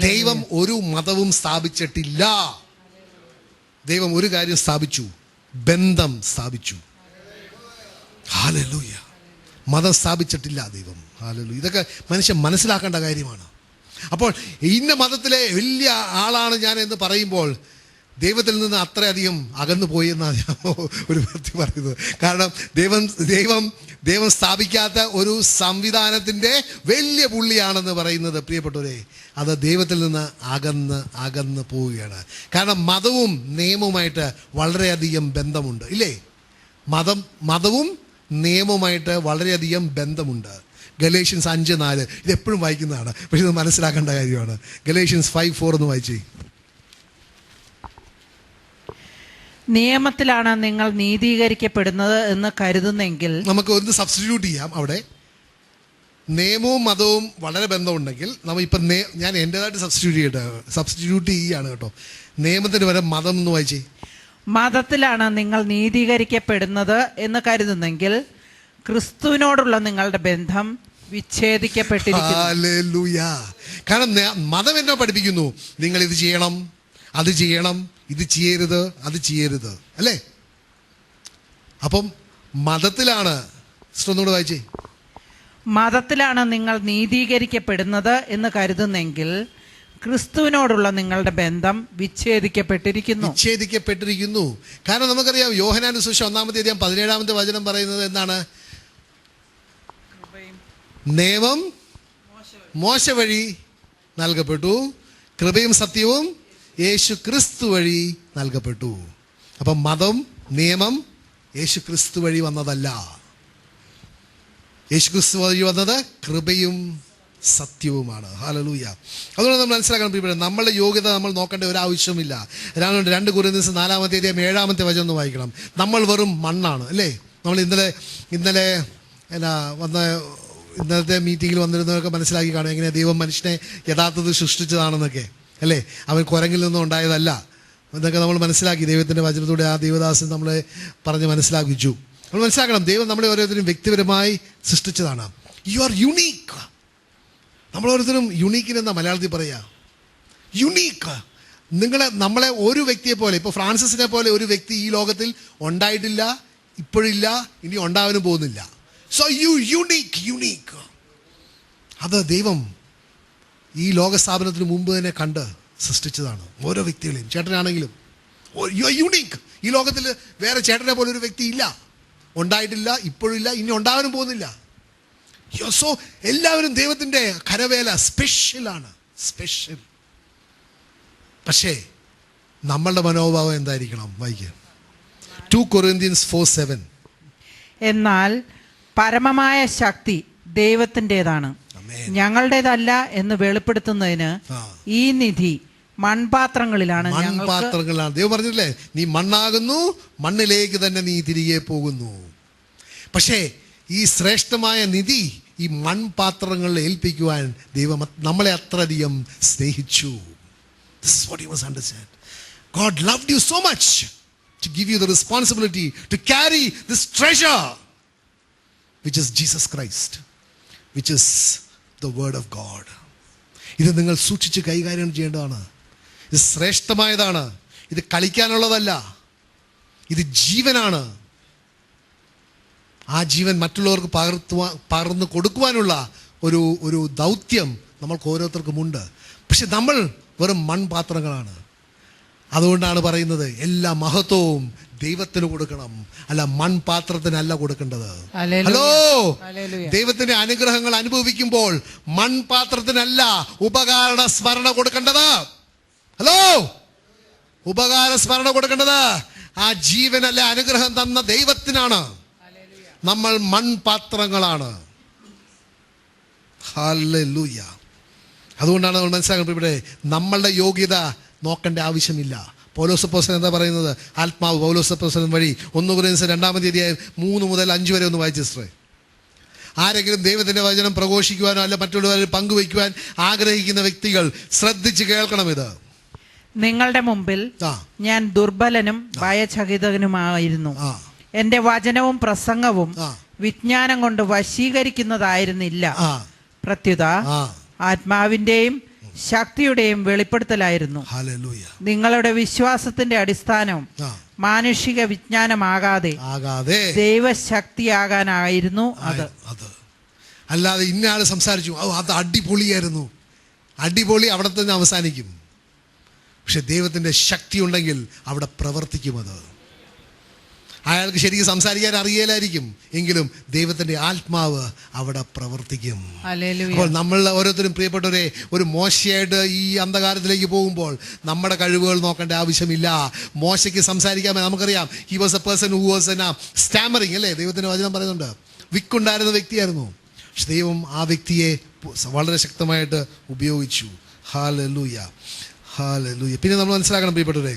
ദൈവം ഒരു മതവും സ്ഥാപിച്ചിട്ടില്ല. ദൈവം ഒരു കാര്യം സ്ഥാപിച്ചു, ബന്ധം സ്ഥാപിച്ചു. ഹല്ലേലൂയ. മതം സ്ഥാപിച്ചിട്ടില്ല ദൈവം. ഹല്ലേലൂയ. ഇതൊക്കെ മനുഷ്യൻ മനസ്സിലാക്കേണ്ട കാര്യമാണ്. അപ്പോൾ ഇന്ന മതത്തിലെ വലിയ ആളാണ് ഞാൻ എന്ന് പറയുമ്പോൾ ദൈവത്തിൽ നിന്ന് അത്രയധികം അകന്നു പോയി എന്നാണ് ഞാൻ ഒരു വ്യക്തി പറയുന്നത്. കാരണം ദൈവം സ്ഥാപിക്കാത്ത ഒരു സംവിധാനത്തിൻ്റെ വലിയ പുള്ളിയാണെന്ന് പറയുന്നത്, പ്രിയപ്പെട്ടവരെ, അത് ദൈവത്തിൽ നിന്ന് അകന്ന് പോവുകയാണ്. കാരണം മതവും നിയമവുമായിട്ട് വളരെയധികം ബന്ധമുണ്ട്, ഇല്ലേ? മതവും നിയമവുമായിട്ട് വളരെയധികം ബന്ധമുണ്ട്. ഗലേഷ്യൻസ് 5:4 ഇത് എപ്പോഴും വായിക്കുന്നതാണ്, പക്ഷെ ഇത് മനസ്സിലാക്കേണ്ട കാര്യമാണ്. ഗലേഷ്യൻസ് 5:4 ഒന്ന് വായിച്ചേ. നിയമത്തിലാണ് നിങ്ങൾ നീതീകരിക്കപ്പെടുന്നത് എന്ന് കരുതുന്നെങ്കിൽ, നമുക്ക് ഒന്ന് സബ്സ്റ്റിറ്റ്യൂട്ട് ചെയ്യാം. അവിടെ നിയമവും മതവും വളരെ ബന്ധമുണ്ടെങ്കിൽ ഇപ്പം ഞാൻ എൻ്റെതായിട്ട് സബ്സ്റ്റിറ്റ്യൂട്ട് ചെയ്യുകയാണ് കേട്ടോ. നിയമത്തിന് വരെ മതം എന്ന് വായിച്ചേ. മതത്തിലാണ് നിങ്ങൾ നീതീകരിക്കപ്പെടുന്നത് എന്ന് കരുതുന്നെങ്കിൽ ക്രിസ്തുവിനോടുള്ള നിങ്ങളുടെ ബന്ധം വിച്ഛേദിക്കപ്പെട്ടിരിക്കുന്നു. ഹല്ലേലൂയ. കാരണം മതം എന്നോ പഠിപ്പിക്കുന്നു, നിങ്ങൾ ഇത് ചെയ്യണം, അത് ചെയ്യണം, ഇത് ചെയ്യരുത്, അത് ചെയ്യരുത്, അല്ലേ? അപ്പം മതത്തിലാണ്, ഒന്നുകൂടെ വായിച്ചേ. മതത്തിലാണ് നിങ്ങൾ നീതീകരിക്കപ്പെടുന്നത് എന്ന് കരുതുന്നെങ്കിൽ ക്രിസ്തുവിനോടുള്ള നിങ്ങളുടെ ബന്ധം വിച്ഛേദിക്കപ്പെട്ടിരിക്കുന്നു. കാരണം നമുക്കറിയാം, യോഹന്നാന്റെ സുവിശേഷം 1-ാം 17-ാമത്തെ വചനം പറയുന്നത് എന്താണ്? നിയമം മോശ വഴി നൽകപ്പെട്ടു, കൃപയും സത്യവും യേശു ക്രിസ്തു വഴി നൽകപ്പെട്ടു. അപ്പം മതം, നിയമം യേശു ക്രിസ്തു വഴി വന്നതല്ല. യേശു ക്രിസ്തു വഴി വന്നത് കൃപയും സത്യവുമാണ്. ഹല്ലേലൂയ. അതുകൊണ്ട് നമ്മൾ മനസ്സിലാക്കണം, നമ്മളുടെ യോഗ്യത നമ്മൾ നോക്കേണ്ട ഒരു ആവശ്യമില്ല. 2 കൊരിന്ത്യർ 4-ാമത്തെ വചനം ഒന്ന് വായിക്കണം. നമ്മൾ വെറും മണ്ണാണ്, അല്ലേ? നമ്മൾ ഇന്നലെ ഇന്നലത്തെ മീറ്റിങ്ങിൽ വന്നിരുന്നവരൊക്കെ മനസ്സിലാക്കി കാണും എങ്ങനെ ദൈവം മനുഷ്യനെ യഥാർത്ഥത്തിൽ സൃഷ്ടിച്ചതാണെന്നൊക്കെ, അല്ലേ? അവൻ കുരങ്ങിൽ നിന്നും ഉണ്ടായതല്ല എന്നൊക്കെ നമ്മൾ മനസ്സിലാക്കി. ദൈവത്തിൻ്റെ വചനത്തോടെ ആ ദൈവദാസൻ നമ്മളെ പറഞ്ഞ് മനസ്സിലാക്കിച്ചു. നമ്മൾ മനസ്സിലാക്കണം, ദൈവം നമ്മളെ ഓരോരുത്തരും വ്യക്തിപരമായി സൃഷ്ടിച്ചതാണ്. You are unique. നമ്മൾ ഓരോരുത്തരും യുണീക്കിനെന്നാ മലയാളത്തിൽ പറയുക. യുണീക്ക്. നമ്മളെ ഒരു വ്യക്തിയെ പോലെ, ഇപ്പോൾ ഫ്രാൻസിസിനെ പോലെ ഒരു വ്യക്തി ഈ ലോകത്തിൽ ഉണ്ടായിട്ടില്ല, ഇപ്പോഴില്ല, ഇനി ഉണ്ടാവാനും പോകുന്നില്ല. So unique. അത് ദൈവം ഈ ലോകസ്ഥാപനത്തിന് മുമ്പ് തന്നെ കണ്ട് സൃഷ്ടിച്ചതാണ് ഓരോ വ്യക്തികളെയും. ചേട്ടനാണെങ്കിലും യു ആർ യുണീക്ക്. ഈ ലോകത്തിൽ വേറെ ചേട്ടനെ പോലെ ഒരു വ്യക്തി ഇല്ല, ഉണ്ടായിട്ടില്ല, ഇപ്പോഴില്ല, ഇനി ഉണ്ടാവാനും പോകുന്നില്ല. സോ എല്ലാവരും ദൈവത്തിൻ്റെ കരവേല സ്പെഷ്യലാണ്, സ്പെഷ്യൽ. പക്ഷേ നമ്മളുടെ മനോഭാവം എന്തായിരിക്കണം? വായിക്കുക 2 കൊരിന്ത്യൻസ് 4:7. എന്നാൽ പരമമായ ശക്തി ദൈവത്തിൻ്റെതാണ്, ഞങ്ങളുടേതല്ല എന്ന് വെളിപ്പെടുത്തുന്നതിന് ഈ നിധി മൺപാത്രങ്ങളിലാണ്. ദൈവം പറഞ്ഞില്ലേ, നീ മണ്ണാകുന്നു, മണ്ണിലേക്ക് തന്നെ നീ തിരികെ പോകുന്നു. പക്ഷേ ഈ ശ്രേഷ്ഠമായ നിധി ഈ മൺപാത്രങ്ങളിൽ ഏൽപ്പിക്കുവാൻ ദൈവം നമ്മളെ അത്രയധികം സ്നേഹിച്ചു. This is what you must understand. God loved you so much to give you the responsibility to carry this treasure, which is Jesus Christ, which is the word of God. ഇത് നിങ്ങൾ സൂക്ഷിച്ച് കൈകാര്യം ചെയ്യേണ്ടതാണ്. ഇത് ശ്രേഷ്ഠമായതാണ്. ഇത് കളിക്കാനുള്ളതല്ല, ഇത് ജീവനാണ്. ആ ജീവൻ മറ്റുള്ളവർക്ക് പകർന്നു കൊടുക്കുവാനുള്ള ഒരു ദൗത്യം നമ്മൾക്ക് ഓരോരുത്തർക്കുമുണ്ട്. പക്ഷെ നമ്മൾ വെറും മൺപാത്രങ്ങളാണ്. അതുകൊണ്ടാണ് പറയുന്നത്, എല്ലാ മഹത്വവും ദൈവത്തിന് കൊടുക്കണം, അല്ല മൺപാത്രത്തിനല്ല കൊടുക്കേണ്ടത്. ഹലോ, ദൈവത്തിന്റെ അനുഗ്രഹങ്ങൾ അനുഭവിക്കുമ്പോൾ മൺപാത്രത്തിനല്ല ഉപകാര സ്മരണ കൊടുക്കേണ്ടത്. ഹലോ, ഉപകാര സ്മരണ കൊടുക്കേണ്ടത് ആ ജീവനല്ല അനുഗ്രഹം തന്ന ദൈവത്തിനാണ്. നമ്മൾ മൺപാത്രങ്ങളാണ്. ഹല്ലേലൂയ. അതുകൊണ്ടാണ് നമ്മൾ മനസ്സിലാക്കുന്നത്, ഇവിടെ നമ്മളുടെ യോഗ്യത നോക്കേണ്ട ആവശ്യമില്ല. പൗലോസ് അപ്പോസ്തലൻ എന്താ പറയുന്നത്? ആത്മാവ് പൗലോസ് അപ്പോസ്തലൻ വഴി 1 കൊരിന്ത്യർ 2-3 വരെ ഒന്ന് വായിച്ചു സിസ്റ്ററെ. ആരെങ്കിലും ദൈവത്തിൻ്റെ വചനം പ്രഘോഷിക്കുവാനോ അല്ല മറ്റുള്ളവരെ പങ്കുവയ്ക്കുവാൻ ആഗ്രഹിക്കുന്ന വ്യക്തികൾ ശ്രദ്ധിച്ച് കേൾക്കണം. ഇത് നിങ്ങളുടെ മുമ്പിൽ ഞാൻ ദുർബലനും ഭയചകിതനുമായിരുന്നു. എന്റെ വചനവും പ്രസംഗവും വിജ്ഞാനം കൊണ്ട് വശീകരിക്കുന്നതായിരുന്നില്ല. പ്രത്യുത ആത്മാവിന്റെയും ശക്തിയുടെയും വെളിപ്പെടുത്തലായിരുന്നു. ഹല്ലേലൂയ. നിങ്ങളുടെ വിശ്വാസത്തിന്റെ അടിസ്ഥാനം മാനുഷിക വിജ്ഞാനമാകാതെ ദൈവശക്തിയാകാനായിരുന്നു അത്. അല്ലാതെ ഇന്നയാൾ സംസാരിച്ചു, അത് അടിപൊളിയായിരുന്നു, അടിപൊളി അവിടെ തന്നെ അവസാനിക്കും. പക്ഷെ ദൈവത്തിൻ്റെ ശക്തി ഉണ്ടെങ്കിൽ അവിടെ പ്രവർത്തിക്കും. അത് അയാൾക്ക് ശരിക്കും സംസാരിക്കാൻ അറിയില്ലായിരിക്കും, എങ്കിലും ദൈവത്തിൻ്റെ ആത്മാവ് അവിടെ പ്രവർത്തിക്കും. അപ്പോൾ നമ്മൾ ഓരോരുത്തരും പ്രിയപ്പെട്ടവരെ ഒരു മോശയായിട്ട് ഈ അന്ധകാരത്തിലേക്ക് പോകുമ്പോൾ നമ്മുടെ കഴിവുകൾ നോക്കേണ്ട ആവശ്യമില്ല. മോശയ്ക്ക് സംസാരിക്കാൻ നമുക്കറിയാം, he was A person who was stammering, അല്ലേ? ദൈവത്തിൻ്റെ വചനം പറയുന്നുണ്ട്, വിക്കുണ്ടായിരുന്ന വ്യക്തിയായിരുന്നു. പക്ഷെ ദൈവം ആ വ്യക്തിയെ വളരെ ശക്തമായിട്ട് ഉപയോഗിച്ചു. Hallelujah, hallelujah. പിന്നെ നമ്മൾ മനസ്സിലാക്കണം പ്രിയപ്പെട്ടവരെ,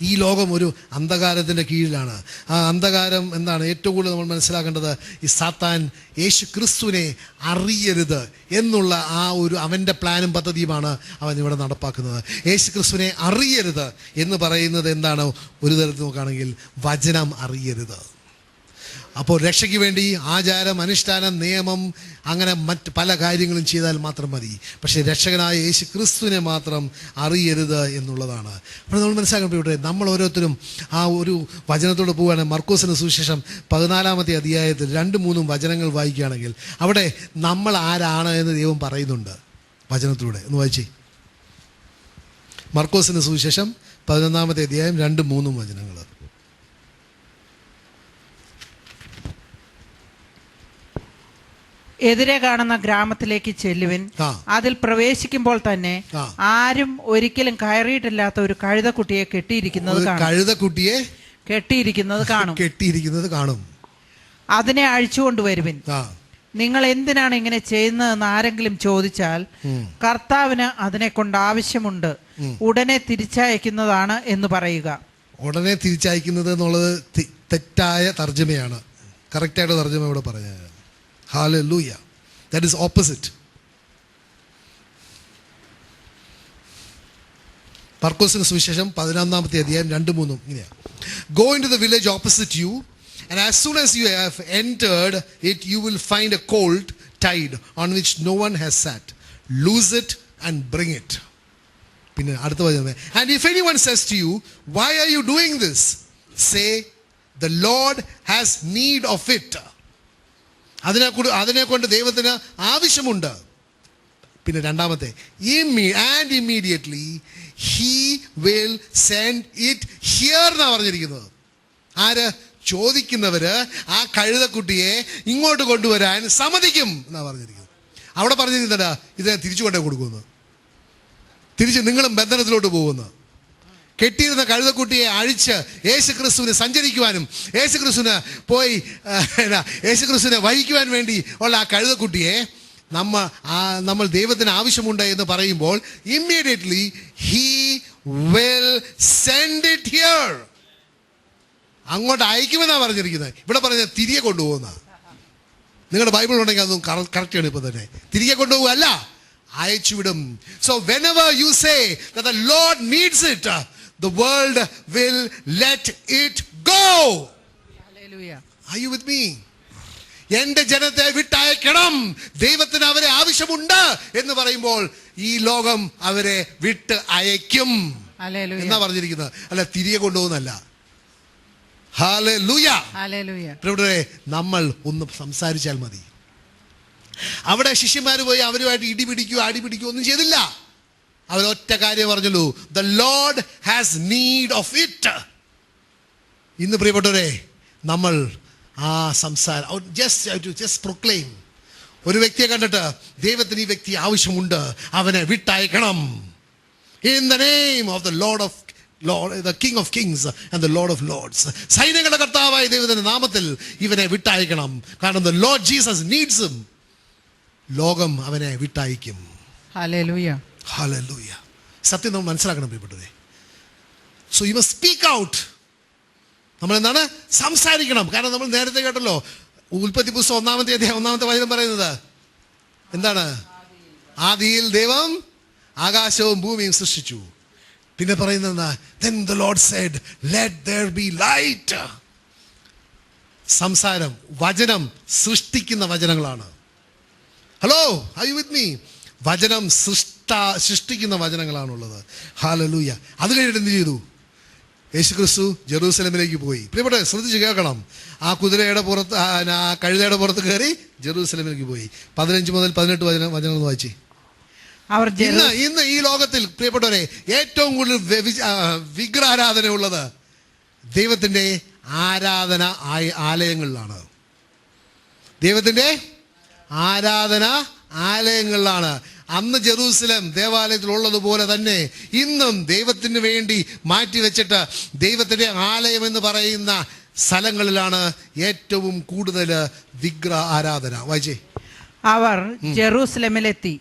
ഈ ലോകം ഒരു അന്ധകാരത്തിൻ്റെ കീഴിലാണ്. ആ അന്ധകാരം എന്താണ്? ഏറ്റവും കൂടുതൽ നമ്മൾ മനസ്സിലാക്കേണ്ടത്, ഈ സാത്താൻ യേശു ക്രിസ്തുവിനെ അറിയരുത് എന്നുള്ള ആ ഒരു അവൻ്റെ പ്ലാനും പദ്ധതിയുമാണ് അവൻ ഇവിടെ നടപ്പാക്കുന്നത്. യേശു ക്രിസ്തുവിനെ അറിയരുത് എന്ന് പറയുന്നത് എന്താണ്? ഒരു തരത്തിൽ നോക്കുകയാണെങ്കിൽ വചനം അറിയരുത്. അപ്പോൾ രക്ഷയ്ക്ക് വേണ്ടി ആചാരം, അനുഷ്ഠാനം, നിയമം, അങ്ങനെ മറ്റ് പല കാര്യങ്ങളും ചെയ്താൽ മാത്രം മതി. പക്ഷേ രക്ഷകനായ യേശു ക്രിസ്തുവിനെ മാത്രം അറിയരുത് എന്നുള്ളതാണ്. അപ്പോൾ നമ്മൾ മനസ്സിലാക്കപ്പെട്ടെ നമ്മൾ ഓരോരുത്തരും ആ ഒരു വചനത്തോട് പോവുകയാണെങ്കിൽ, മർക്കോസിന് സുവിശേഷം 14-ാമത്തെ അധ്യായത്തിൽ 2-3 വചനങ്ങൾ വായിക്കുകയാണെങ്കിൽ അവിടെ നമ്മൾ ആരാണ് എന്ന് ദൈവം പറയുന്നുണ്ട് വചനത്തിലൂടെ. ഒന്ന് വായിച്ചേ. മർക്കോസിന് സുവിശേഷം 11-ാമത്തെ അധ്യായം 2-3 വചനങ്ങൾ. എതിരെ കാണുന്ന ഗ്രാമത്തിലേക്ക് ചെല്ലുവിൻ. അതിൽ പ്രവേശിക്കുമ്പോൾ തന്നെ ആരും ഒരിക്കലും കയറിയിട്ടില്ലാത്ത ഒരു കഴുതക്കുട്ടിയെ കെട്ടിയിരിക്കുന്നത് കാണും. അതിനെ അഴിച്ചുകൊണ്ടുവരുവിൻ. നിങ്ങൾ എന്തിനാണ് ഇങ്ങനെ ചെയ്യുന്നതെന്ന് ആരെങ്കിലും ചോദിച്ചാൽ കർത്താവിന് അതിനെ കൊണ്ട് ആവശ്യമുണ്ട്, ഉടനെ തിരിച്ചയക്കുന്നതാണ് എന്ന് പറയുക. ഉടനെ തിരിച്ചയക്കുന്നത് എന്നുള്ളത് തെറ്റായ തർജ്ജമയാണ്. കറക്റ്റായിട്ട് തർജ്ജമ ഇവിടെ പറഞ്ഞത്. Hallelujah. That is opposite. മർക്കോസിന് സുവിശേഷം 11-ാമത്തെ അധ്യായം 2-3 ഇങ്ങനെയാ. Go into the village opposite you, and as soon as you have entered it, you will find a colt tied on which no one has sat. Loose it and bring it. പിന്നെ അടുത്ത വചനം. And if anyone says to you, why are you doing this? Say, the Lord has need of it. അതിനെ കൊണ്ട് ദൈവത്തിന് ആവശ്യമുണ്ട്. പിന്നെ രണ്ടാമത്തെ, and immediately he will send it here എന്നാണ് പറഞ്ഞിരിക്കുന്നത്. ആര്? ചോദിക്കുന്നവര് ആ കഴുതക്കുട്ടിയെ ഇങ്ങോട്ട് കൊണ്ടുവരാൻ സമ്മതിക്കും എന്നാണ് പറഞ്ഞിരിക്കുന്നത്. അവിടെ പറഞ്ഞിരിക്കുന്നത് ഇതിനെ തിരിച്ചു കൊണ്ടേ കൊടുക്കുന്നു, തിരിച്ച് നിങ്ങളും ബന്ധനത്തിലോട്ട് പോകുന്നു. കെട്ടിയിരുന്ന കഴുതക്കുട്ടിയെ അഴിച്ച് യേശുക്രിസ്തുവിന് സഞ്ചരിക്കുവാനും യേശുക്രിസ്തുവിന് പോയി യേശുക്രിസ്തുവിനെ വഹിക്കുവാൻ വേണ്ടി ഉള്ള ആ കഴുതക്കുട്ടിയെ നമ്മൾ ദൈവത്തിന് ആവശ്യമുണ്ട് എന്ന് പറയുമ്പോൾ immediately he will send it here. അങ്ങോട്ട് അയക്കുമെന്നാണ് പറഞ്ഞിരിക്കുന്നത്. ഇവിടെ പറഞ്ഞ തിരികെ കൊണ്ടുപോകുന്ന. നിങ്ങളുടെ ബൈബിൾ ഉണ്ടെങ്കിൽ അതും കറക്റ്റാണ്. ഇപ്പൊ തന്നെ തിരികെ കൊണ്ടുപോകുകയല്ല, അയച്ചുവിടും. So whenever you say that the Lord needs it, the world will let it go. Hallelujah. Are you with me? എന്റെ ജനത്തെ വിട്ടയക്കണം, ദൈവത്തിന് അവരെ ആവശ്യമുണ്ട് എന്ന് പറയുമ്പോൾ ഈ ലോകം അവരെ വിട്ട് അയക്കും എന്നാ പറഞ്ഞിരിക്കുന്നത്, അല്ല തിരികെ കൊണ്ടുപോകുന്നല്ല. ഹല്ലേലൂയ. നമ്മൾ ഒന്ന് സംസാരിച്ചാൽ മതി. അവിടെ ശിഷ്യന്മാർ പോയി അവരുമായിട്ട് ഇടിപിടിക്കുകയോ അടിപിടിക്കുകയോ ഒന്നും ചെയ്തില്ല. അവരൊറ്റ കാര്യം പറഞ്ഞുള്ളൂ, the Lord has need of it. ഇന്ന് പ്രിയപ്പെട്ടവരെ നമ്മൾ ആ സംസാരം ജസ്റ്റ് പ്രൊക്ലെയിം. ഒരു വ്യക്തിയെ കണ്ടിട്ട് ദൈവത്തിന് ഈ വ്യക്തി ആവശ്യമുണ്ട്, അവനെ വിട്ടയക്കണം. In the name of the the King of Kings and the Lord of Lords. സൈന്യങ്ങളുടെ കർത്താവായ ദൈവത്തിന്റെ നാമത്തിൽ ഇവനെ വിട്ടയക്കണം. കാരണം the Lord Jesus needs him. ലോകം അവനെ വിട്ടയക്കും. Hallelujah, hallelujah. സത്യം നമ്മൾ മനസ്സിലാക്കണം പ്രിയപ്പെട്ടവരെ. So you must speak out. നമ്മൾ എന്താണ്? സംസാരിക്കണം. കാരണം നമ്മൾ നേരത്തെ കേട്ടല്ലോ, ഉൽപ്പത്തി പുസ്തകം 1-ാമത്തെ അധ്യായം 1-ാമത്തെ വചനം പറയുന്നത് എന്താണ്? ആദിയിൽ ദൈവം ആകാശവും ഭൂമിയും സൃഷ്ടിച്ചു. പിന്നെ പറയുന്നത് then the Lord said let there be light. സംസാരം, വചനം സൃഷ്ടിക്കുന്ന വചനങ്ങളാണ്. Hello, are you with me? വചനം സൃഷ്ടിക്കുന്ന വചനങ്ങളാണുള്ളത്. ഹല്ലേലൂയ. അത് കഴിഞ്ഞിട്ട് എന്ത് ചെയ്തു? യേശുക്രിസ്തു ജെറൂസലേമിലേക്ക് പോയി. പ്രിയപ്പെട്ട ശ്രദ്ധിച്ച് കേൾക്കണം. ആ കുതിരയുടെ പുറത്ത്, ആ കഴുതയുടെ പുറത്ത് കയറി ജെറൂസലേമിലേക്ക് പോയി. 15 മുതൽ 18 വചനം വായിച്ചേ. ഇന്ന് ഈ ലോകത്തിൽ പ്രിയപ്പെട്ടവരെ ഏറ്റവും കൂടുതൽ വിഗ്രഹാരാധന ഉള്ളത് ദൈവത്തിൻ്റെ ആരാധന ആലയങ്ങളിലാണ്. ദൈവത്തിൻ്റെ ആരാധന ആലയങ്ങളിലാണ്. അന്ന് ജെറൂസലേം ദേവാലയത്തിൽ ഉള്ളതുപോലെ തന്നെ ഇന്നും ദൈവത്തിന് വേണ്ടി മാറ്റിവെച്ചിട്ട് ദൈവത്തിൻ്റെ ആലയം എന്ന് പറയുന്ന സ്ഥലങ്ങളിലാണ് ഏറ്റവും കൂടുതൽ വിഗ്രഹ ആരാധന. വായിച്ചേ. അവർ ജെറൂസലേമിലെത്തി.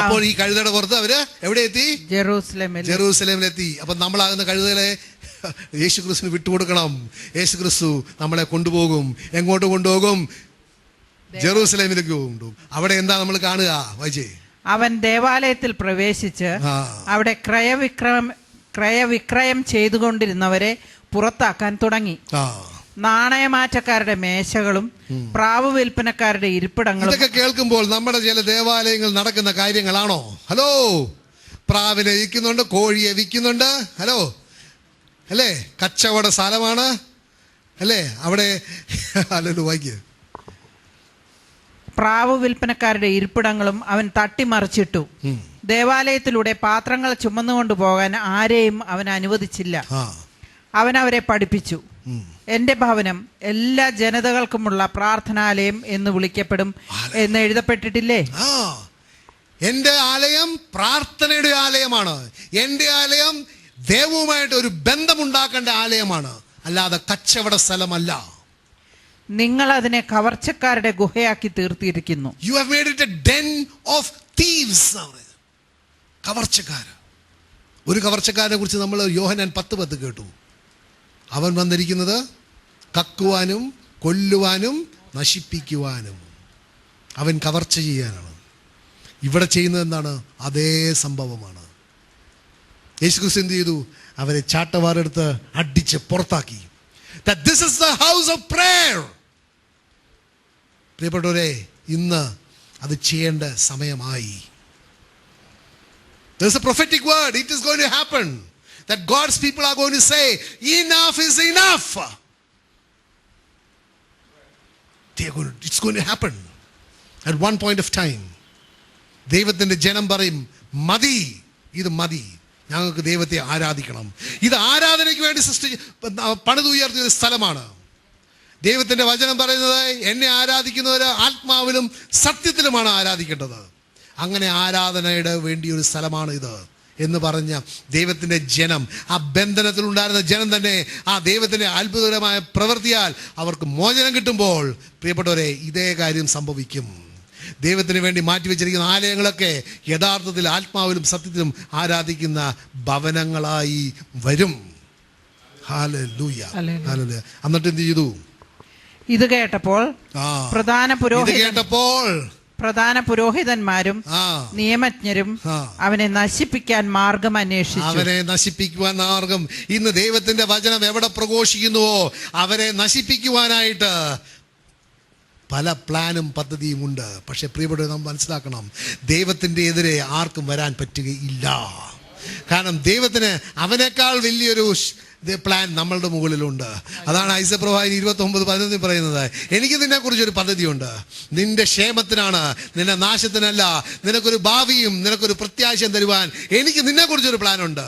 അപ്പോൾ ഈ കഴുതയുടെ പുറത്ത് അവര് എവിടെ എത്തി? ജെറൂസലേമിലെത്തി. അപ്പൊ നമ്മളാകുന്ന കഴുതകളെ യേശുക്രിസ്തുവിന് വിട്ടുകൊടുക്കണം. യേശുക്രിസ്തു നമ്മളെ കൊണ്ടുപോകും. എങ്ങോട്ട് കൊണ്ടുപോകും? ജെറൂസലേമിലേക്ക് കൊണ്ടുപോകും. അവിടെ എന്താ നമ്മൾ കാണുക? വായിച്ചേ. അവൻ ദേവാലയത്തിൽ പ്രവേശിച്ച് അവിടെ ക്രയവിക്രയം ചെയ്തുകൊണ്ടിരുന്നവരെ പുറത്താക്കാൻ തുടങ്ങി. നാണയമാറ്റക്കാരുടെ മേശകളും പ്രാവ് വിൽപ്പനക്കാരുടെ ഇരിപ്പിടങ്ങളും. ഇതൊക്കെ കേൾക്കുമ്പോൾ നമ്മുടെ ചില ദേവാലയങ്ങൾ നടക്കുന്ന കാര്യങ്ങളാണോ? ഹലോ, പ്രാവിനെ വിൽക്കുന്നുണ്ട്, കോഴിയെ വിൽക്കുന്നുണ്ട്. ഹലോ അല്ലേ, കച്ചവട സ്ഥലമാണ് അല്ലേ അവിടെ. ഹലോ വായിക്കുക. പ്രാവ് വിൽപ്പനക്കാരുടെ ഇരിപ്പിടങ്ങളും അവൻ തട്ടിമറിച്ചിട്ടു. ദേവാലയത്തിലൂടെ പാത്രങ്ങൾ ചുമന്നുകൊണ്ടു പോകാൻ ആരെയും അവൻ അനുവദിച്ചില്ല. അവൻ അവരെ പഠിപ്പിച്ചു, എന്റെ ഭവനം എല്ലാ ജനതകൾക്കുമുള്ള പ്രാർത്ഥനാലയം എന്ന് വിളിക്കപ്പെടും എന്ന് എഴുതപ്പെട്ടിട്ടില്ലേ? എന്റെ ആലയം പ്രാർത്ഥനയുടെ ആലയമാണ്. എന്റെ ആലയം ദൈവവുമായിട്ട് ഒരു ബന്ധമുണ്ടാക്കേണ്ട ആലയമാണ്, അല്ലാതെ കച്ചവട സ്ഥലമല്ല. നിങ്ങൾ അതിനെ കവർച്ചക്കാരുടെ ഗുഹയാക്കി തീർത്തിരിക്കുന്നു. You have made it a den of thieves. കവർച്ചക്കാർ. ഒരു കവർച്ചക്കാരനെ കുറിച്ച് നമ്മൾ യോഹന്നാൻ 10:10 കേട്ടു. അവൻ വന്നിരിക്കുന്നത് കക്കുവാനും കൊല്ലുവാനും നശിപ്പിക്കുവാനും. അവൻ കവർച്ച ചെയ്യാനാണ്. ഇവിടെ ചെയ്യുന്നത് എന്താണ്? അതേ സംഭവമാണ്. യേശുക്രിസ്തു എന്ത് ചെയ്തു? അവരെ ചാട്ടവാറെടുത്ത് അടിച്ച് പുറത്താക്കി. That this is the house of prayer. പ്രിയപ്പെട്ടവരെ, ഇന്ന് അത് ചെയ്യേണ്ട സമയമായി. There's a prophetic word. It is going to happen. That God's people are going to say, enough is enough. It's going to happen at one point of time. ദൈവത്തിൻ്റെ ജനം പറയും, മതി, ഇത് മതി, ഞങ്ങൾക്ക് ദൈവത്തെ ആരാധിക്കണം. ഇത് ആരാധനയ്ക്ക് വേണ്ടി പണിതുയർത്തിയ ഒരു സ്ഥലമാണ്. ദൈവത്തിൻ്റെ വചനം പറയുന്നത്, എന്നെ ആരാധിക്കുന്നവർ ആത്മാവിലും സത്യത്തിലുമാണ് ആരാധിക്കേണ്ടത്. അങ്ങനെ ആരാധനയുടെ വേണ്ടിയൊരു സ്ഥലമാണ് ഇത് എന്ന് പറഞ്ഞ ദൈവത്തിൻ്റെ ജനം, ആ ബന്ധനത്തിലുണ്ടായിരുന്ന ജനം തന്നെ ആ ദൈവത്തിൻ്റെ അത്ഭുതകരമായ പ്രവൃത്തിയാൽ അവർക്ക് മോചനം കിട്ടുമ്പോൾ പ്രിയപ്പെട്ടവരെ ഇതേ കാര്യം സംഭവിക്കും. ദൈവത്തിന് വേണ്ടി മാറ്റിവെച്ചിരിക്കുന്ന ആലയങ്ങളൊക്കെ യഥാർത്ഥത്തിൽ ആത്മാവിലും സത്യത്തിലും ആരാധിക്കുന്ന ഭവനങ്ങളായി വരും. Hallelujah, hallelujah. എന്നിട്ട് എന്ത് ചെയ്തു? ഇത് കേട്ടപ്പോൾ പ്രധാന പുരോഹിതന്മാരും നിയമജ്ഞരും അവനെ നശിപ്പിക്കാൻ മാർഗം അന്വേഷിച്ചു. ഇന്ന് ദൈവത്തിന്റെ വചനം എവിടെ പ്രഘോഷിക്കുന്നുവോ അവരെ നശിപ്പിക്കുവാനായിട്ട് പല പ്ലാനും പദ്ധതിയും ഉണ്ട്. പക്ഷെ പ്രിയപ്പെട്ടവരെ, നാം മനസ്സിലാക്കണം, ദൈവത്തിൻ്റെ എതിരെ ആർക്കും വരാൻ പറ്റുകയില്ല. കാരണം ദൈവത്തിന് അവനേക്കാൾ വലിയൊരു പ്ലാൻ നമ്മളുടെ മുകളിലുണ്ട്. അതാണ് ഐസ പ്രവാചകൻ 29:11 പറയുന്നത്, എനിക്ക് നിന്നെക്കുറിച്ചൊരു പദ്ധതിയുണ്ട്, നിന്റെ ക്ഷേമത്തിനാണ്, നിന്റെ നാശത്തിനല്ല. നിനക്കൊരു ഭാവിയും നിനക്കൊരു പ്രത്യാശയും തരുവാൻ എനിക്ക് നിന്നെക്കുറിച്ചൊരു പ്ലാനുണ്ട്.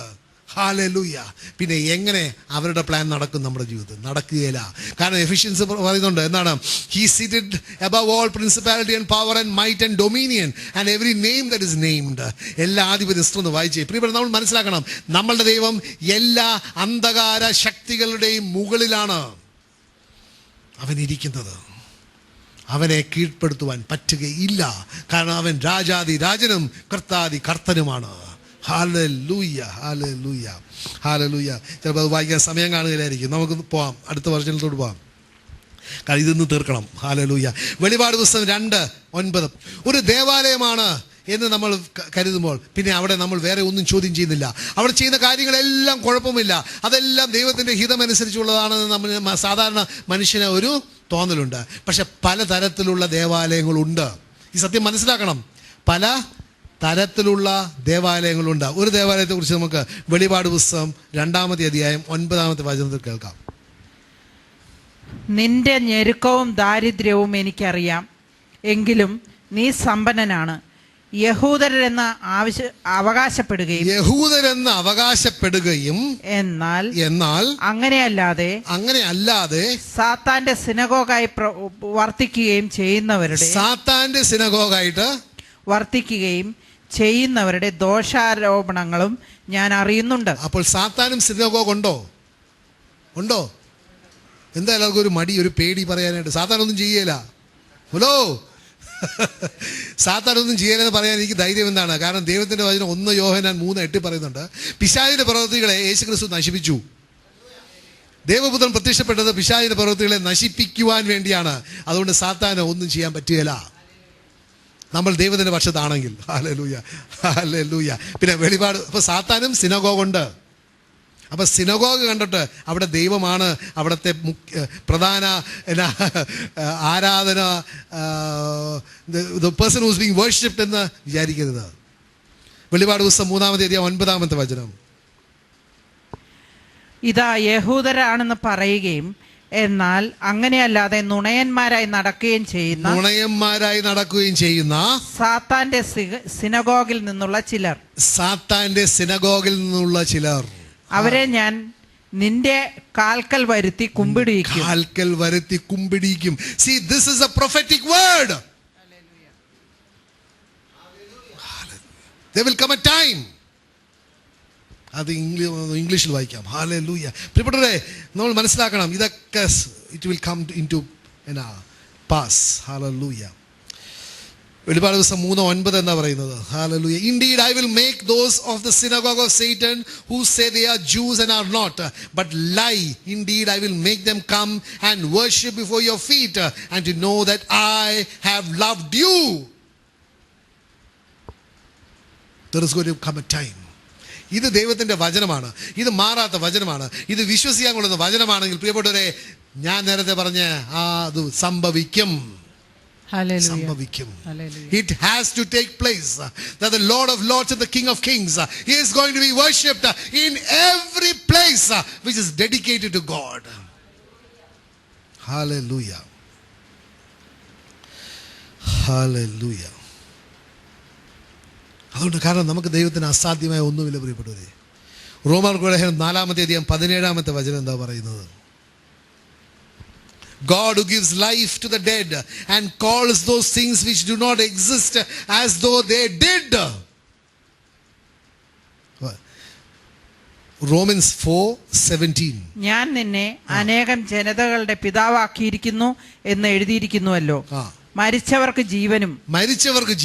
ഹല്ലേലൂയ. പിന്നെ എങ്ങനെ അവരുടെ പ്ലാൻ നടക്കും? നമ്മുടെ ജീവിതത്തിൽ നടക്കുകയില്ല. കാരണം എഫിഷ്യൻസ് പറയുന്നുണ്ട്, എന്താണ്? He seated above all principality and power and might and dominion and every name that is named. എല്ലാ ആധിപത്യവും വായിച്ചേ. പ്രിയപ്പെട്ട, നമ്മൾ മനസ്സിലാക്കണം, നമ്മളുടെ ദൈവം എല്ലാ അന്ധകാര ശക്തികളുടെയും മുകളിലാണ് അവൻ ഇരിക്കുന്നത്. അവനെ കീഴ്പ്പെടുത്തുവാൻ പറ്റുകയില്ല. കാരണം അവൻ രാജാതി രാജനും കർത്താതി കർത്തനുമാണ്. Hallelujah, hallelujah, hallelujah. ചിലപ്പോൾ അത് വായിക്കാൻ സമയം കാണുകയില്ലായിരിക്കും. നമുക്ക് പോവാം, അടുത്ത വർഷത്തോട് പോവാം. കാരണം ഇതൊന്ന് തീർക്കണം. ഹല്ലേലൂയ. വെളിപാട് പുസ്തകം 2:9 ഒരു ദേവാലയമാണ് എന്ന് നമ്മൾ കരുതുമ്പോൾ പിന്നെ അവിടെ നമ്മൾ വേറെ ഒന്നും ചോദ്യം ചെയ്യുന്നില്ല. അവിടെ ചെയ്യുന്ന കാര്യങ്ങളെല്ലാം കുഴപ്പമില്ല, അതെല്ലാം ദൈവത്തിൻ്റെ ഹിതമനുസരിച്ചുള്ളതാണെന്ന് നമ്മൾ സാധാരണ മനുഷ്യന് ഒരു തോന്നലുണ്ട്. പക്ഷെ പലതരത്തിലുള്ള ദേവാലയങ്ങളുണ്ട്. ഈ സത്യം മനസ്സിലാക്കണം. പല തരത്തിലുള്ള ദേവാലയങ്ങളുണ്ട്. ഒരു ദേവാലയത്തെക്കുറിച്ച് നമുക്ക് വെളിപാട് പുസ്തകം 2-ാമത്തെ അധ്യായം 9-ാമത്തെ വചനത്തിൽ കേൾക്കാം. നിന്റെ ഞെരുക്കവും ദാരിദ്ര്യവും എനിക്കറിയാം, എങ്കിലും നീ സമ്പന്നനാണ്. യഹൂദരെന്ന് അവകാശപ്പെടുകയും എന്നാൽ അങ്ങനെയല്ലാതെ സാത്താന്റെ സിനഗോഗായി വർത്തിക്കുകയും ചെയ്യുന്നവരുടെ ദോഷാരോപണങ്ങളും ഞാൻ അറിയുന്നുണ്ട്. അപ്പോൾ സാത്താനും സിനഗോഗ് ഉണ്ടോ? എന്താ എല്ലാവർക്കും ഒരു മടി, ഒരു പേടി പറയാനായിട്ട്? സാത്താനൊന്നും ചെയ്യല. ഹലോ, സാത്താനൊന്നും ചെയ്യലെന്ന് പറയാൻ എനിക്ക് ധൈര്യം എന്താണ്? കാരണം ദൈവത്തിന്റെ വചനം 1 യോഹന്നാൻ 3:8 പറയുന്നുണ്ട്, പിശാചിന്റെ പ്രവൃത്തികളെ യേശുക്രിസ്തു നശിപ്പിച്ചു. ദേവപുത്രൻ പ്രത്യക്ഷപ്പെട്ടത് പിശാചിന്റെ പ്രവൃത്തികളെ നശിപ്പിക്കുവാൻ വേണ്ടിയാണ്. അതുകൊണ്ട് സാത്താന് ഒന്നും ചെയ്യാൻ പറ്റുകയില്ല, നമ്മൾ ദൈവത്തിന്റെ പക്ഷത്താണെങ്കിൽ. Hallelujah, hallelujah. പിന്നെ വെളിപാട്, അപ്പൊ സാത്താനും സിനഗോഗുണ്ട്. അപ്പൊ സിനഗോഗ് കണ്ടിട്ട് അവിടെ ദൈവമാണ് അവിടുത്തെ പ്രധാന ആരാധന, the person who is being worshipped എന്ന് വിചാരിക്കരുത്. വെളിപാട് പുസ്തകം 3-ാമത്തെ അധ്യായം 9-ാമത്തെ വചനം. ഇതാ യഹൂദരാണെന്ന് പറയുകയും എന്നാൽ അങ്ങനെയല്ലാതെ നുണയന്മാരായി നടക്കുകയും ചെയ്യുന്ന സാത്താന്റെ സിനഗോഗിൽ നിന്നുള്ള ചിലർ, അവരെ ഞാൻ നിന്റെ കാൽക്കൽ വരുത്തി കുമ്പിടിക്കും. See, this is a prophetic word. There will come a time. അത് ഇംഗ്ലീഷിൽ വായിക്കാം. ഹല്ലേലൂയ. പ്രിയപ്പെട്ടവരെ, നമ്മൾ മനസ്സിലാക്കണം, ഇതൊക്കെ it will come into pass. Hallelujah. വെളിപാട് പുസ്തകം 3:9 എന്നാ പറയുന്നത്. Hallelujah. Indeed, I will make those of the synagogue of Satan who say they are Jews and are not, but lie. Indeed, I will make them come and worship before your feet, and to know that I have loved you. There is going to come a time. ഇത് ദൈവത്തിന്റെ വചനമാണ്, ഇത് മാറാത്ത വചനമാണ്, ഇത് വിശ്വസിക്കാൻ കൊള്ളുന്ന വചനമാണെങ്കിൽ പ്രിയപ്പെട്ടവരെ, ഞാൻ നേരത്തെ പറഞ്ഞ അത് സംഭവിക്കും. It has to take place. That the Lord of Lords and the King of Kings, He is going to be worshipped in every place which is dedicated to God. Hallelujah. Hallelujah. അതുകൊണ്ട് കാരണം നമുക്ക് ദൈവത്തിന് അസാധ്യമായ ഒന്നുമില്ല പ്രിയപ്പെട്ടവരെ. റോമാർക്കുള്ള ലേഖനം 4-ാമത്തെ അധ്യായം 17-ാമത്തെ വചനം എന്താ പറയുന്നത്? God who gives life to the dead and calls those things which do not exist as though they did. Romans 4:17. ഞാൻ നിന്നെ അനേകം ജനതകളുടെ പിതാവാക്കിയിരിക്കുന്നു എന്ന് എഴുതിയിരിക്കുന്നുവല്ലോ. മരിച്ചവർക്ക്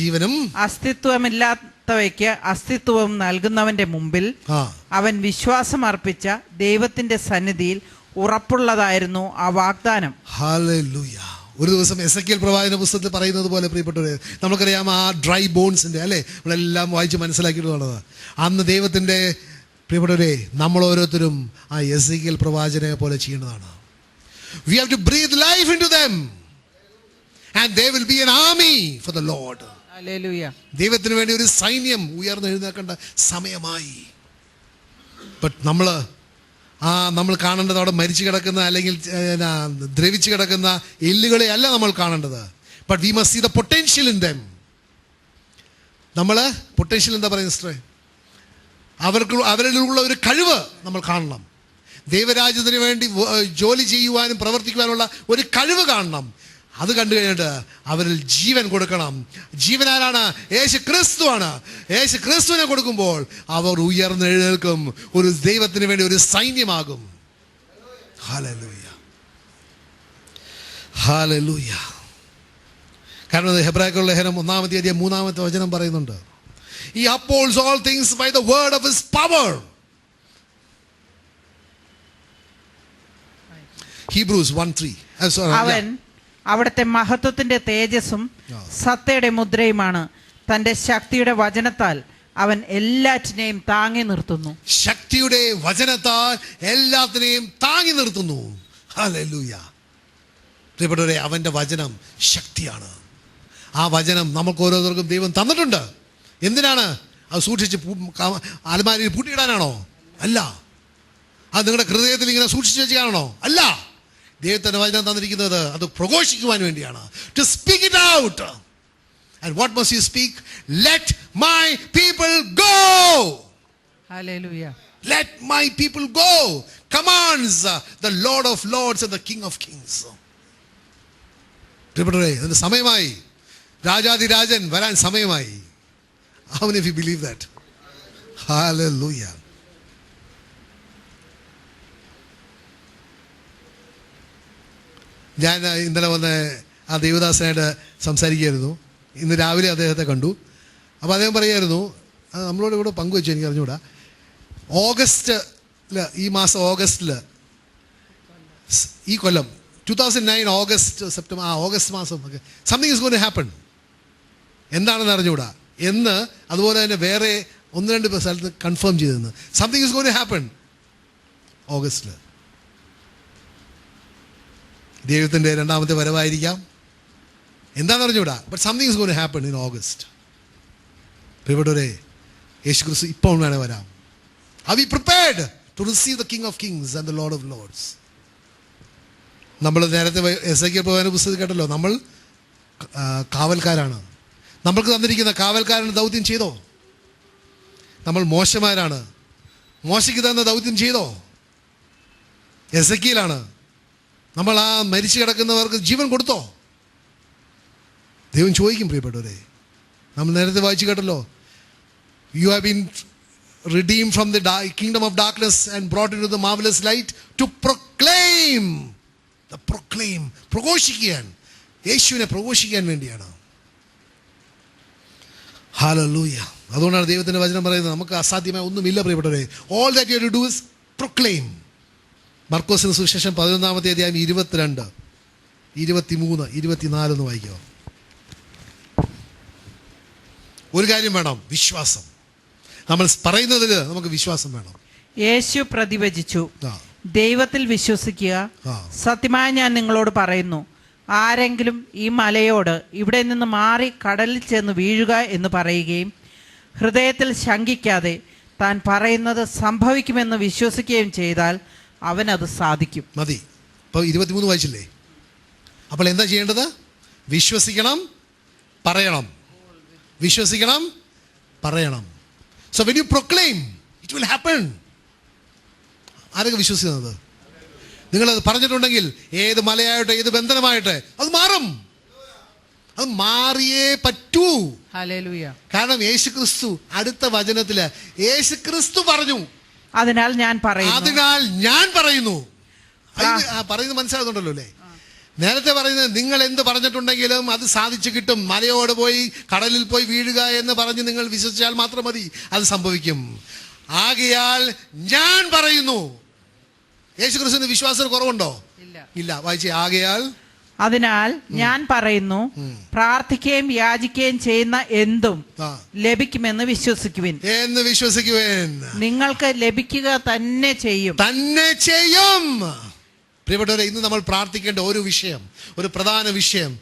ജീവനും അസ്തിത്വമില്ലാത്തവയ്ക്ക് അസ്തിത്വവും നൽകുന്നവന്റെ മുമ്പിൽ അവൻ വിശ്വാസം അർപ്പിച്ച ദൈവത്തിന്റെ സന്നിധിയിൽ ഉറപ്പുള്ളതായിരുന്നു ആ വാഗ്ദാനം. ഹല്ലേലൂയ. ഒരു ദിവസം എസെക്കിയേൽ പ്രവാചകന്റെ പുസ്തകത്തിൽ പറയുന്നത് പോലെ പ്രിയപ്പെട്ടവരെ, നമുക്കറിയാം ആ ഡ്രൈ ബോൺസിന്റെ അല്ലേ, നമ്മളെല്ലാം വായിച്ച് മനസ്സിലാക്കിയിട്ടുള്ളത്. അന്ന് ദൈവത്തിന്റെ പ്രിയപ്പെട്ടവരെ, നമ്മൾ ഓരോരുത്തരും ആ എസെക്കിയേൽ പ്രവാചകനെ പോലെ ചെയ്യേണ്ടതാണ്. We have to breathe life into them and there will be an army for the Lord. Hallelujah. ദൈവത്തിന് വേണ്ടി ഒരു സൈന്യം ഉയർന്നെഴുന്നേൽക്കേണ്ട സമയമായി. ബട്ട് നമ്മൾ കാണേണ്ടത് അവിടെ മരിച്ചു കിടക്കുന്ന അല്ലെങ്കിൽ ദ്രവിച്ചു കിടക്കുന്ന എല്ലുകളെ അല്ല നമ്മൾ കാണേണ്ടത്. But we must see the potential in them. നമ്മൾ പൊട്ടൻഷ്യൽ എന്താ പറയുന്നത് സിസ്റ്ററെ? അവരിലുള്ള ഒരു കഴിവ് നമ്മൾ കാണണം. ദൈവരാജ്യത്തിന് വേണ്ടി ജോലി ചെയ്യുവാനും പ്രവർത്തിക്കുവാനുള്ള ഒരു കഴിവ് കാണണം. അത് കണ്ടു കഴിഞ്ഞിട്ട് അവരിൽ ജീവൻ കൊടുക്കണം. ജീവനാരാണ്? യേശു ക്രിസ്തുവാണ്. യേശു ക്രിസ്തുവിനെ കൊടുക്കുമ്പോൾ അവർ ഉയർന്നെഴുന്നേൽക്കും, ഒരു ദൈവത്തിന് വേണ്ടി ഒരു സൈന്യമാകും. Hallelujah, hallelujah. കാരണം ഹെബ്രായർക്കുള്ള ലേഖനം 1-ാമത്തെ അധ്യായം 3-ാമത്തെ വചനം പറയുന്നുണ്ട്, He upholds all things by the word of His power. Hebrews 1:3. അവൻ അവിടുത്തെ മഹത്വത്തിന്റെ തേജസ്സും സത്തയുടെ മുദ്രയുമാണ്. തന്റെ ശക്തിയുടെ വചനത്താൽ അവൻ എല്ലാറ്റിനെയും താങ്ങി നിർത്തുന്നു. ശക്തിയുടെ വചനത്താൽ എല്ലാത്തിനെയും താങ്ങി നിർത്തുന്നു. ഹല്ലേലൂയ. പ്രിയപ്പെട്ടവരെ, അവന്റെ വചനം ശക്തിയാണ്. ആ വചനം നമുക്ക് ഓരോരുത്തർക്കും ദൈവം തന്നിട്ടുണ്ട്. എന്തിനാണ്? അത് സൂക്ഷിച്ച് അലമാരിയിൽ പൂട്ടിയിടാനാണോ? അല്ല. അത് നിങ്ങളുടെ ഹൃദയത്തിൽ ഇങ്ങനെ സൂക്ഷിച്ച് വെച്ചാണോ? അല്ല. ദൈവത്തിൻ്റെ വചനം തന്നിരിക്കുന്നത് അത് പ്രഘോഷിക്കുവാൻ വേണ്ടിയാണ്. To speak it out. And what must you speak? Let my people go. Hallelujah. Let my people go. Commands the Lord of Lords and the King of Kings. പ്രിയപ്പെട്ടവരെ, അതിന് സമയമായി. രാജാതിരാജൻ വരാൻ സമയമായി. How many of you believe that? Hallelujah. ഞാൻ ഇന്നലെ വന്ന് ആ ദേവദാസനായിട്ട് സംസാരിക്കുകയായിരുന്നു. ഇന്ന് രാവിലെ അദ്ദേഹത്തെ കണ്ടു. അപ്പോൾ അദ്ദേഹം പറയുമായിരുന്നു, അത് നമ്മളോട് ഇവിടെ പങ്കുവെച്ചു, എനിക്ക് അറിഞ്ഞുകൂടാ. ഈ മാസം ഓഗസ്റ്റിൽ, ഈ കൊല്ലം 2009 ഓഗസ്റ്റ് സെപ്റ്റംബർ ഓഗസ്റ്റ് മാസം ഒക്കെ something is going to happen. എന്താണെന്ന് അറിഞ്ഞുകൂടാ എന്ന് അതുപോലെ തന്നെ വേറെ 1-2 സ്ഥലത്ത് കൺഫേം ചെയ്തെന്ന്. Something is going to happen ഓഗസ്റ്റിൽ. ദൈവത്തിൻ്റെ രണ്ടാമത്തെ വരവായിരിക്കാം, എന്താണെന്ന് അറിഞ്ഞുകൂടാ. But something is going to happen in August. പ്രിയപ്പെട്ടവരെ, യേശു ക്രിസ്തു ഇപ്പോൾ വേണേ വരാം. Are we prepared to receive the King of Kings and the Lord of Lords? നമ്മൾ നേരത്തെ എസേക്കിയേൽ പ്രവാചകന്റെ പുസ്തകത്തിൽ കേട്ടല്ലോ, നമ്മൾ കാവൽക്കാരാണ്. നമ്മൾക്ക് തന്നിരിക്കുന്ന കാവൽക്കാരന് ദൗത്യം ചെയ്തോ? നമ്മൾ മോശമാരാണ്. മോശയ്ക്ക് തന്ന ദൗത്യം ചെയ്തോ? എസേക്കിയേലാണ്. നമ്മൾ ആ മരിച്ചു കിടക്കുന്നവർക്ക് ജീവൻ കൊടുത്തോ? ദൈവം ചോദിക്കും. പ്രിയപ്പെട്ടവരെ, നമ്മൾ നേരത്തെ വായിച്ചു കേട്ടല്ലോ, you have been redeemed from the kingdom of darkness and brought into the marvelous light to proclaim. പ്രഘോഷിക്കാൻ, യേശുവിനെ പ്രഘോഷിക്കാൻ വേണ്ടിയാണ്. ഹല്ലേലൂയ. അതുകൊണ്ടാണ് ദൈവത്തിൻ്റെ വചനം പറയുന്നത് നമുക്ക് അസാധ്യമായ ഒന്നുമില്ല പ്രിയപ്പെട്ടവരെ. All that you have to do is proclaim. മർക്കോസിന് സുവിശേഷം 11-ാമത്തെ അധ്യായം 22, 23, 24 ഒന്ന് വായിക്കുക. ഒരു കാര്യം വേണം, വിശ്വാസം. നമ്മൾ പറയുന്നതിൽ നമുക്ക് വിശ്വാസം വേണം. യേശു പ്രതിവചിച്ചു, ദൈവത്തിൽ വിശ്വസിക്കുക. സത്യമായി ഞാൻ നിങ്ങളോട് പറയുന്നു, ആരെങ്കിലും ഈ മലയോട് ഇവിടെ നിന്ന് മാറി കടലിൽ ചെന്ന് വീഴുക എന്ന് പറയുകയും ഹൃദയത്തിൽ ശങ്കിക്കാതെ താൻ പറയുന്നത് സംഭവിക്കുമെന്ന് വിശ്വസിക്കുകയും ചെയ്താൽ അവനത് സാധിക്കും. മതി. ഇപ്പോൾ 23 വായിച്ചില്ലേ? അപ്പോൾ എന്താ ചെയ്യേണ്ടത്? വിശ്വസിക്കണം, പറയണം. വിശ്വസിക്കണം, പറയണം. So when you proclaim, it will happen. ആരൊക്കെ വിശ്വസിക്കുന്നത്? നിങ്ങളത് പറഞ്ഞിട്ടുണ്ടെങ്കിൽ ഏത് മലയായിട്ട് ഏത് ബന്ധനമായിട്ട് അത് മാറും. അത് മാറിയേ പറ്റൂ. ഹല്ലേലൂയ. കാരണം യേശുക്രിസ്തു അടുത്ത വചനത്തില് യേശുക്രിസ്തു പറഞ്ഞു, അതിനാൽ ഞാൻ പറയുന്നു. പറയുന്നത് മനസ്സിലാകുന്നുണ്ടല്ലോ അല്ലേ? നേരത്തെ പറയുന്നത് നിങ്ങൾ എന്ത് പറഞ്ഞിട്ടുണ്ടെങ്കിലും അത് സാധിച്ചു കിട്ടും. മലയോട് പോയി കടലിൽ പോയി വീഴുക എന്ന് പറഞ്ഞ് നിങ്ങൾ വിശ്വസിച്ചാൽ മാത്രം മതി, അത് സംഭവിക്കും. ആകയാൽ ഞാൻ പറയുന്നു. യേശുക്രിസ്തുവിന് വിശ്വാസത്തിന് കുറവുണ്ടോ? ഇല്ല. വായിച്ചേ. ആകയാൽ, അതിനാൽ ഞാൻ പറയുന്നു, പ്രാർത്ഥിക്കുകയും യാചിക്കുകയും ചെയ്യുന്ന എന്തും ലഭിക്കുമെന്ന് വിശ്വസിക്കുവിൻ. നിങ്ങൾക്ക് ലഭിക്കുക തന്നെ ചെയ്യും. പ്രിയപ്പെട്ടവരെ, ഇന്ന് നമ്മൾ പ്രാർത്ഥിക്കേണ്ട ഒരു പ്രധാന വിഷയം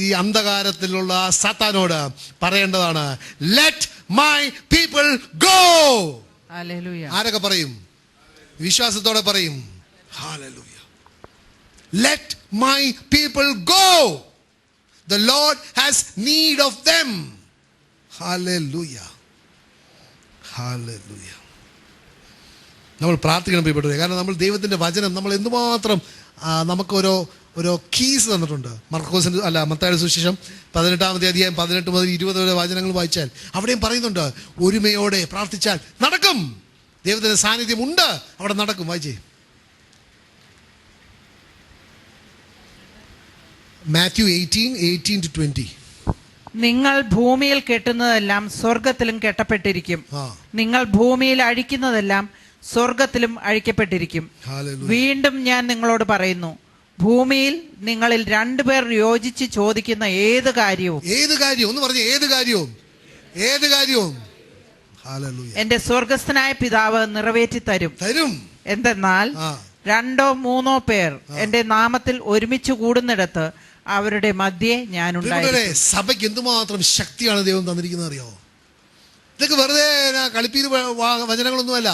ഈ അന്ധകാരത്തിലുള്ള സാത്താനോട് പറയേണ്ടതാണ്, ലെറ്റ് മൈ പീപ്പിൾ ഗോ. ആരൊക്കെ പറയും? വിശ്വാസത്തോടെ പറയും. Hallelujah. Let my people go. The Lord has need of them. Hallelujah. Hallelujah. നമ്മൾ പ്രാർത്ഥിക്കണം പ്രിയപ്പെട്ടവരെ. കാരണം നമ്മൾ ദൈവത്തിൻ്റെ വചനം നമ്മൾ എന്തുമാത്രം നമുക്ക് ഓരോ കീസ് തന്നിട്ടുണ്ട്. മത്തായിയുടെ സുവിശേഷം 18-ാമത്തെ അധ്യായം 18 മുതൽ 20 വരെ വചനങ്ങൾ വായിച്ചാൽ അവിടെയും പറയുന്നുണ്ട്, ഒരുമയോടെ പ്രാർത്ഥിച്ചാൽ നടക്കും. ദൈവത്തിൻ്റെ സാന്നിധ്യം ഉണ്ട്, അവിടെ നടക്കും. വായിച്ചേ. മാത്യു 18:18-20. നിങ്ങൾ ഭൂമിയിൽ കെട്ടുന്നതെല്ലാം സ്വർഗത്തിലും കെട്ടപ്പെട്ടിരിക്കും, നിങ്ങൾ ഭൂമിയിൽ അഴിക്കുന്നതെല്ലാം സ്വർഗത്തിലും അഴിക്കപ്പെട്ടിരിക്കും. വീണ്ടും ഞാൻ നിങ്ങളോട് പറയുന്നു, ഭൂമിയിൽ നിങ്ങളിൽ 2 പേർ യോജിച്ച് ചോദിക്കുന്ന ഏത് കാര്യവും ഒന്ന് പറഞ്ഞേ, ഏത് കാര്യവും എന്റെ സ്വർഗസ്ഥനായ പിതാവ് നിറവേറ്റി തരും. എന്തെന്നാൽ 2-3 പേർ എന്റെ നാമത്തിൽ ഒരുമിച്ച് കൂടുന്നിടത്ത് അവരുടെ മധ്യേ ഞാൻ ഉണ്ടായിരിക്കും. സഭയ്ക്ക് എന്തുമാത്രം ശക്തിയാണ് ദൈവം തന്നിരിക്കുന്നത് അറിയോ? ഇതൊക്കെ വെറുതെ കളിപ്പീര് വചനങ്ങളൊന്നുമല്ല.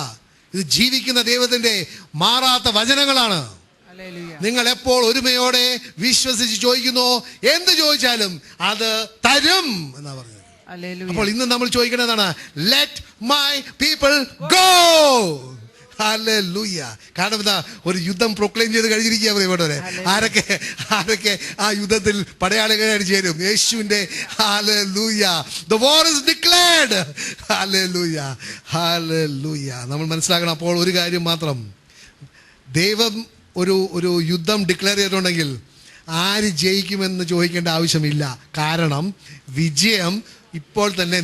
ഇത് ജീവിക്കുന്ന ദൈവത്തിന്റെ മാറാത്ത വചനങ്ങളാണ്. നിങ്ങൾ എപ്പോൾ ഒരുമയോടെ വിശ്വസിച്ച് ചോദിക്കുന്നു, എന്ത് ചോദിച്ചാലും അത് തരും എന്നാ പറഞ്ഞത്. അപ്പോൾ ഇന്ന് നമ്മൾ ചോദിക്കേണ്ടതാണ്, let my people go. Hallelujah. കാരണം എന്താ, ഒരു യുദ്ധം പ്രൊക്ലെയിം ചെയ്ത് കഴിഞ്ഞിരിക്കുക ഇവിടെ. ആരൊക്കെ ആ യുദ്ധത്തിൽ പടയാളികളായിട്ട് ചേരും? യേശുവിന്റെ hallelujah. The war is declared. Hallelujah, hallelujah. നമ്മൾ മനസ്സിലാക്കണം അപ്പോൾ ഒരു കാര്യം മാത്രം, ദൈവം ഒരു യുദ്ധം ഡിക്ലെയർ ചെയ്തിട്ടുണ്ടെങ്കിൽ ആര് ജയിക്കുമെന്ന് ചോദിക്കേണ്ട ആവശ്യമില്ല. കാരണം വിജയം ഇപ്പോൾ തന്നെ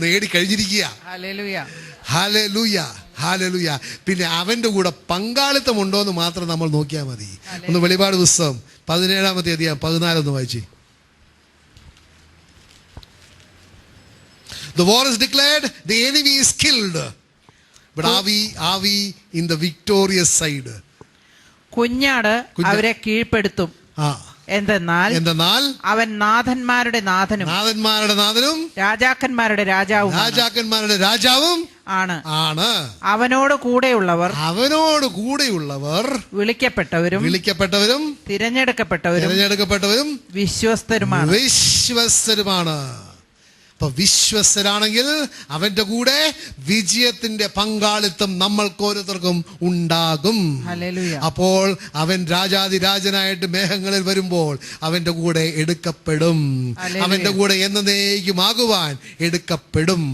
നേടിക്കഴിഞ്ഞിരിക്കുക. Hallelujah, hallelujah. പിന്നെ അവന്റെ കൂടെ പങ്കാളിത്തം ഉണ്ടോ എന്ന് മാത്രം നമ്മൾ നോക്കിയാൽ മതി. ഒന്ന് വെളിപാട് പുസ്തകം 17-ാമത്തെ അധ്യായം 14 വായിച്ചു. The war is declared, the enemy is killed. But are we in the victorious side? കുഞ്ഞാട് അവരെ കീഴ്പ്പെടുത്തും. എന്തെന്നാൽ അവൻ നാഥന്മാരുടെ നാഥനും രാജാക്കന്മാരുടെ രാജാവും ആണ്. അവനോട് കൂടെയുള്ളവർ വിളിക്കപ്പെട്ടവരും തിരഞ്ഞെടുക്കപ്പെട്ടവരും വിശ്വസ്തരുമാണ്. അപ്പൊ വിശ്വസ്തരാണെങ്കിൽ അവന്റെ കൂടെ വിജയത്തിന്റെ പങ്കാളിത്തം നമ്മൾക്ക് ഓരോരുത്തർക്കും ഉണ്ടാകും. അപ്പോൾ അവൻ രാജാതിരാജനായിട്ട് മേഘങ്ങളിൽ വരുമ്പോൾ അവന്റെ കൂടെ എടുക്കപ്പെടും. അവന്റെ കൂടെ എന്നേക്കുമാകുവാൻ എടുക്കപ്പെടും.